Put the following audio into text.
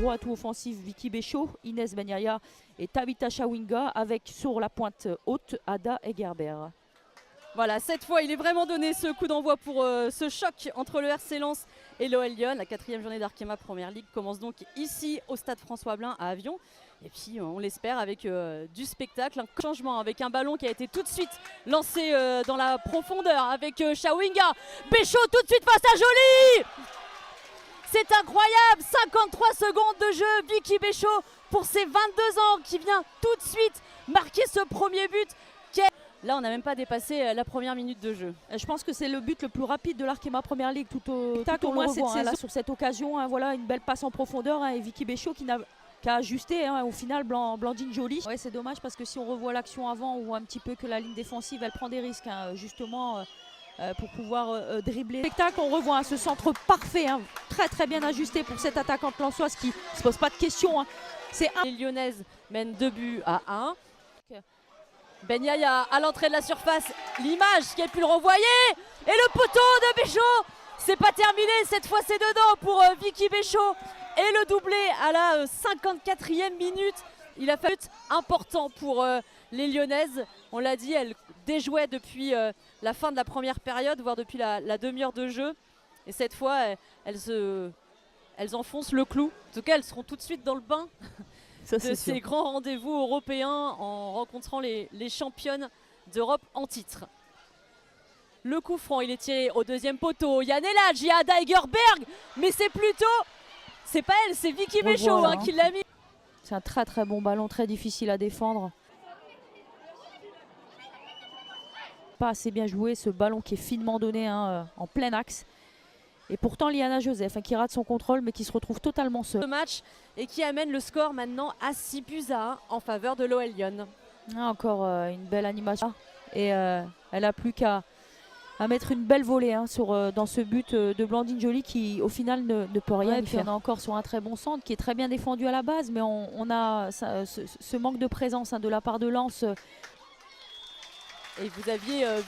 droit tout offensif Vicky Béchaud, Inès Benyaya et Tabitha Chawinga avec sur la pointe haute Ada Egerbert. Voilà, cette fois, il est vraiment donné ce coup d'envoi pour ce choc entre le RC Lens et l'OL Lyon. La 4e journée d'Arkema Première Ligue commence donc ici au stade François Blin à Avion. Et puis, on l'espère avec du spectacle, un changement avec un ballon qui a été tout de suite lancé dans la profondeur avec Chawinga. Béchaud tout de suite face à Joly. C'est incroyable, 53 secondes de jeu, Vicky Béchaud pour ses 22 ans qui vient tout de suite marquer ce premier but. Là, on n'a même pas dépassé la première minute de jeu. Je pense que c'est le but le plus rapide de l'Arkema Première Ligue tout au moins cette saison. Là, sur cette occasion, hein, voilà, une belle passe en profondeur hein, et Vicky Béchaud qui a ajusté hein, au final Blandine Joly. Ouais, c'est dommage parce que si on revoit l'action avant, on voit un petit peu que la ligne défensive elle prend des risques hein, justement pour pouvoir dribbler. Spectacle, on revoit hein, ce centre parfait, hein, très très bien ajusté pour cette attaquante lensoise qui ne se pose pas de questions. Hein. Les Lyonnaises mènent 2-1. Benyaya à l'entrée de la surface, l'image qui a pu le renvoyer et le poteau de Béchaud. C'est pas terminé, cette fois c'est dedans pour Vicky Béchaud et le doublé à la 54e minute. Il a fallu important pour les Lyonnaises. On l'a dit, elles déjouaient depuis la fin de la première période, voire depuis la demi-heure de jeu. Et cette fois, elles enfoncent le clou. En tout cas, elles seront tout de suite dans le bain de ces grands rendez-vous européens en rencontrant les championnes d'Europe en titre. Le coup franc, il est tiré au deuxième poteau. Yann Elhadj, il y a Ada Egerbert, mais c'est plutôt, c'est pas elle, c'est Vicky Béchaud voilà, qui l'a mis. C'est un très très bon ballon, très difficile à défendre. Pas assez bien joué, ce ballon qui est finement donné hein, en plein axe. Et pourtant Liana Joseph hein, qui rate son contrôle mais qui se retrouve totalement seule. Ce match et qui amène le score maintenant à 6-1 en faveur de l'OL Lyon. Ah, encore une belle animation et elle a plus qu'à mettre une belle volée hein, dans ce but de Blandine Joly qui au final ne peut rien y faire. On est encore sur un très bon centre qui est très bien défendu à la base mais on a ce manque de présence hein, de la part de Lens. Et vous aviez